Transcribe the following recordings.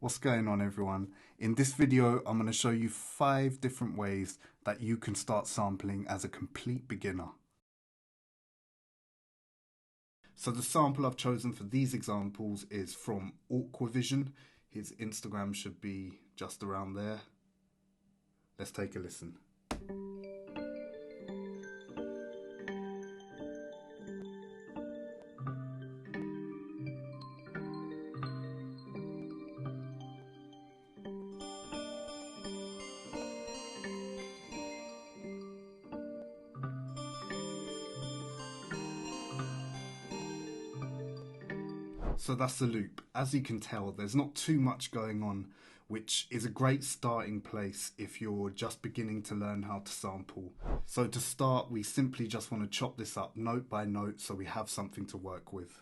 What's going on, everyone? In this video, I'm going to show you 5 different ways that you can start sampling as a complete beginner. So the sample I've chosen for these examples is from Vision. His Instagram should be just around there. Let's take a listen. So that's the loop. As you can tell, there's not too much going on, which is a great starting place if you're just beginning to learn how to sample. So to start, we simply just want to chop this up note by note so we have something to work with.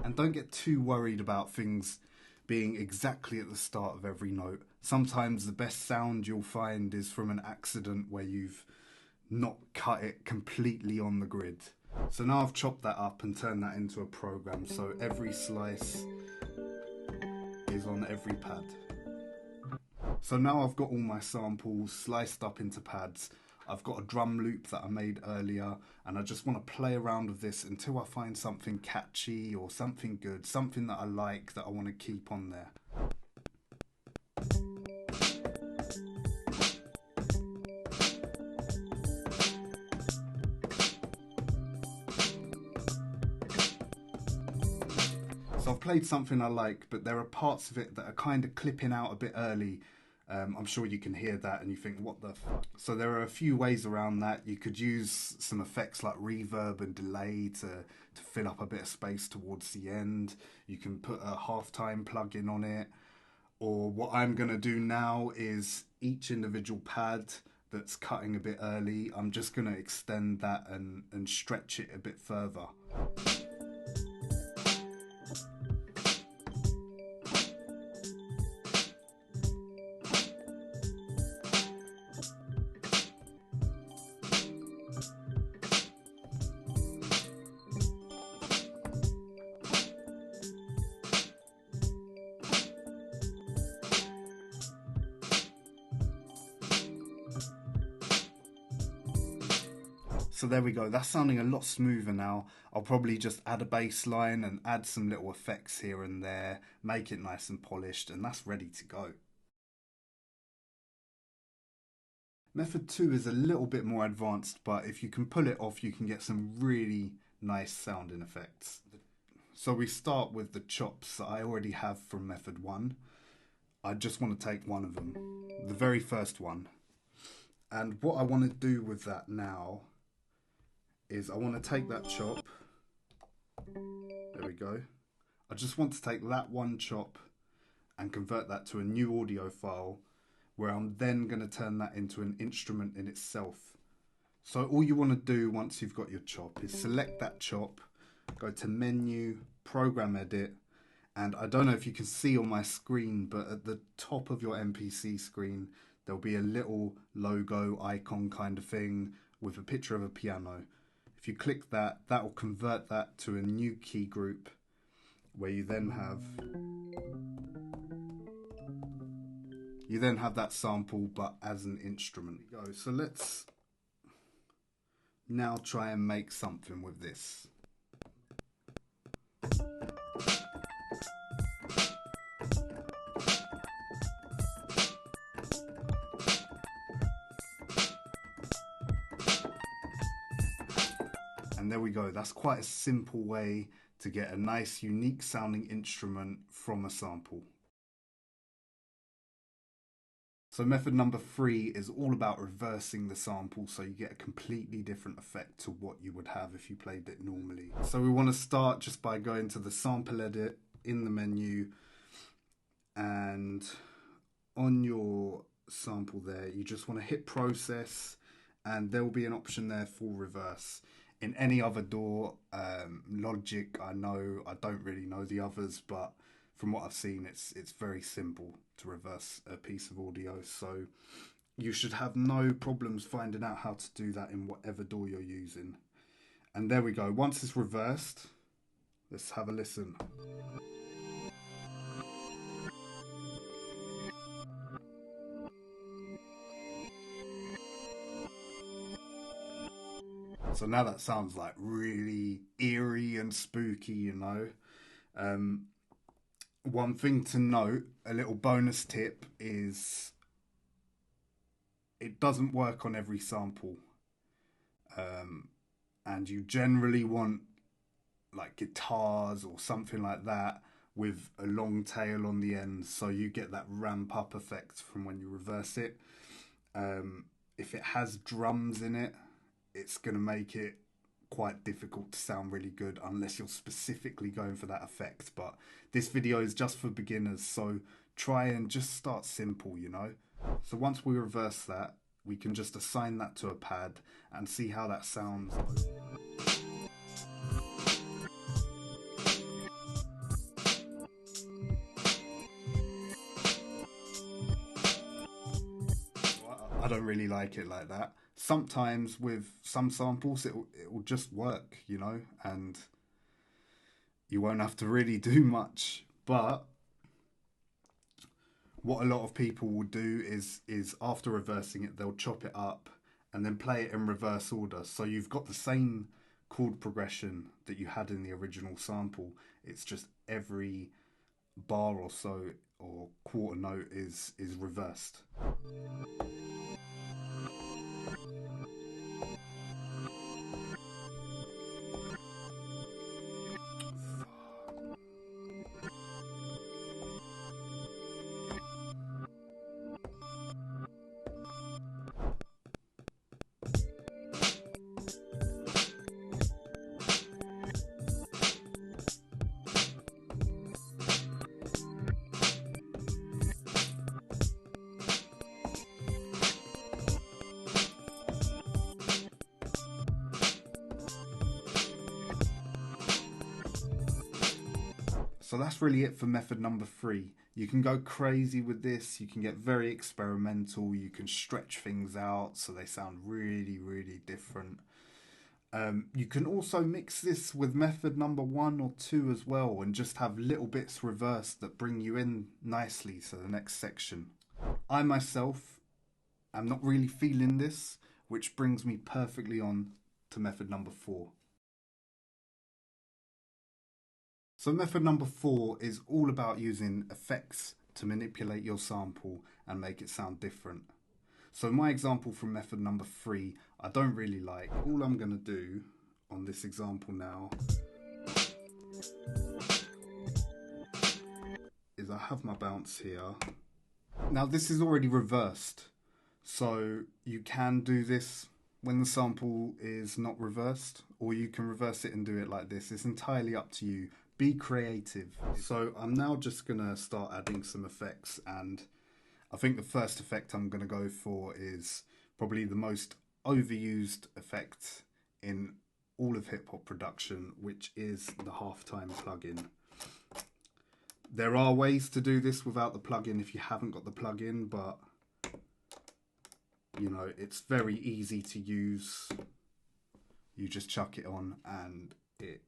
And don't get too worried about things being exactly at the start of every note. Sometimes the best sound you'll find is from an accident where you've not cut it completely on the grid. So now I've chopped that up and turned that into a program, so every slice is on every pad. So now I've got all my samples sliced up into pads. I've got a drum loop that I made earlier, and I just want to play around with this until I find something catchy or something good, something that I like that I want to keep on there. So I've played something I like, but there are parts of it that are kind of clipping out a bit early. I'm sure you can hear that and you think, what the fuck? So there are a few ways around that. You could use some effects like reverb and delay to fill up a bit of space towards the end. You can put a halftime plugin on it. Or what I'm going to do now is each individual pad that's cutting a bit early, I'm just going to extend that and stretch it a bit further. So there we go, that's sounding a lot smoother now. I'll probably just add a bass line and add some little effects here and there, make it nice and polished, and that's ready to go. Method 2 is a little bit more advanced, but if you can pull it off, you can get some really nice sounding effects. So we start with the chops that I already have from method 1. I just want to take one of them, the very first one. And what I want to do with that now is I want to take that chop. There we go. I just want to take that one chop and convert that to a new audio file where I'm then going to turn that into an instrument in itself. So all you want to do once you've got your chop is select that chop, go to menu, program edit, and I don't know if you can see on my screen, but at the top of your MPC screen there'll be a little logo icon kind of thing with a picture of a piano. If you click that, that will convert that to a new key group where you then have that sample but as an instrument. So let's now try and make something with this. And there we go, that's quite a simple way to get a nice unique sounding instrument from a sample. So method number 3 is all about reversing the sample so you get a completely different effect to what you would have if you played it normally. So we want to start just by going to the sample edit in the menu, and on your sample there you just want to hit process and there will be an option there for reverse. In any other DAW, Logic, I don't really know the others, but from what I've seen, it's very simple to reverse a piece of audio. So you should have no problems finding out how to do that in whatever DAW you're using. And there we go. Once it's reversed, let's have a listen. So now that sounds like really eerie and spooky, you know. One thing to note, a little bonus tip, is it doesn't work on every sample. And you generally want like guitars or something like that with a long tail on the end, so you get that ramp up effect from when you reverse it. If it has drums in it, it's going to make it quite difficult to sound really good unless you're specifically going for that effect. But this video is just for beginners, so try and just start simple, you know. So once we reverse that, we can just assign that to a pad and see how that sounds. I don't really like it like that. Sometimes with some samples it will just work, you know, and you won't have to really do much. But what a lot of people will do is after reversing it, they'll chop it up and then play it in reverse order. So you've got the same chord progression that you had in the original sample. It's just every bar or so or quarter note is reversed. So that's really it for method number 3. You can go crazy with this, you can get very experimental, you can stretch things out so they sound really, really different. You can also mix this with method number 1 or 2 as well and just have little bits reversed that bring you in nicely to the next section. I myself am not really feeling this, which brings me perfectly on to method number 4. So method number 4 is all about using effects to manipulate your sample and make it sound different. So my example from method number 3, I don't really like. All I'm going to do on this example now is I have my bounce here. Now this is already reversed, so you can do this when the sample is not reversed, or you can reverse it and do it like this. It's entirely up to you. Be creative. So I'm now just gonna start adding some effects, and I think the first effect I'm gonna go for is probably the most overused effect in all of hip hop production, which is the halftime plugin. There are ways to do this without the plugin if you haven't got the plugin, but you know, it's very easy to use. You just chuck it on and it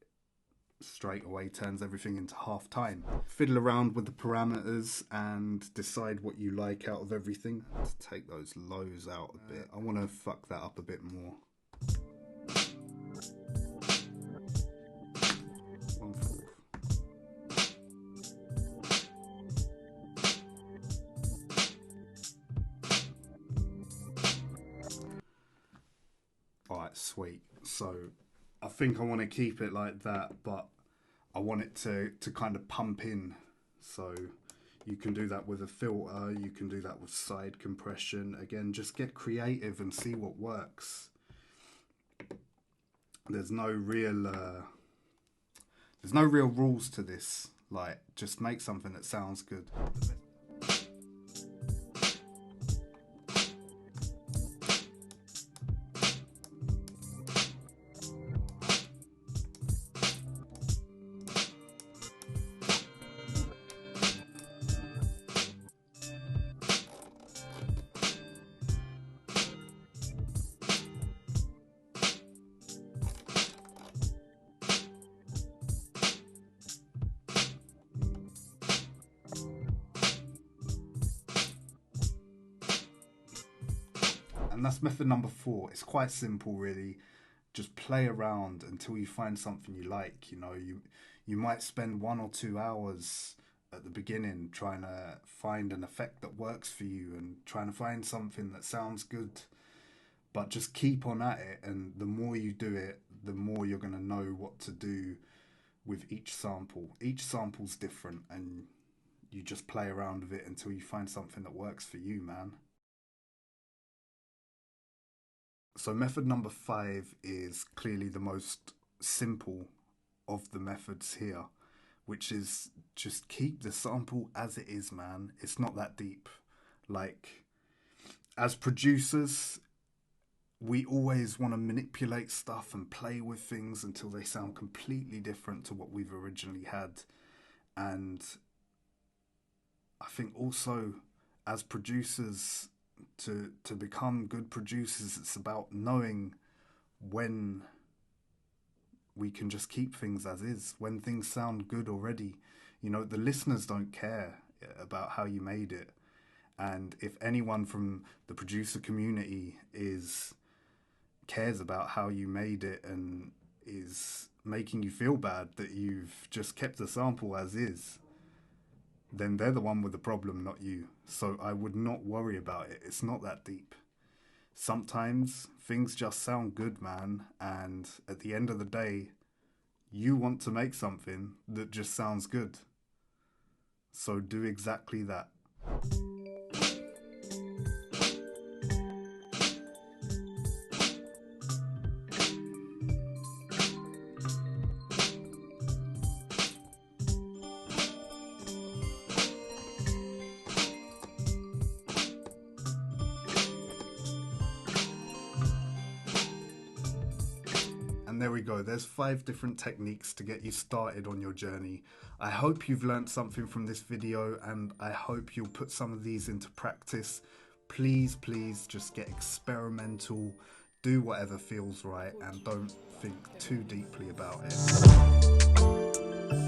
straight away turns everything into half time. Fiddle around with the parameters and decide what you like out of everything. Let's take those lows out a bit. I want to fuck that up a bit more. 1/4. Alright, sweet. So I think I want to keep it like that, but I want it to kind of pump in. So you can do that with a filter, you can do that with side compression. Again, just get creative and see what works. There's no real rules to this. Like, just make something that sounds good. And that's method number 4. It's quite simple, really. Just play around until you find something you like. You know, you might spend 1 or 2 hours at the beginning trying to find an effect that works for you and trying to find something that sounds good. But just keep on at it, and the more you do it, the more you're going to know what to do with each sample. Each sample's different, and you just play around with it until you find something that works for you, man. So method number 5 is clearly the most simple of the methods here, which is just keep the sample as it is, man. It's not that deep. Like, as producers, we always want to manipulate stuff and play with things until they sound completely different to what we've originally had. And I think also, as producers, to become good producers, it's about knowing when we can just keep things as is, when things sound good already. You know, the listeners don't care about how you made it. And if anyone from the producer community cares about how you made it and is making you feel bad that you've just kept the sample as is, then they're the one with the problem, not you. So I would not worry about it. It's not that deep. Sometimes things just sound good, man. And at the end of the day, you want to make something that just sounds good. So do exactly that. And there we go. There's 5 different techniques to get you started on your journey. I hope you've learned something from this video, and I hope you'll put some of these into practice. Please just get experimental, do whatever feels right, and don't think too deeply about it.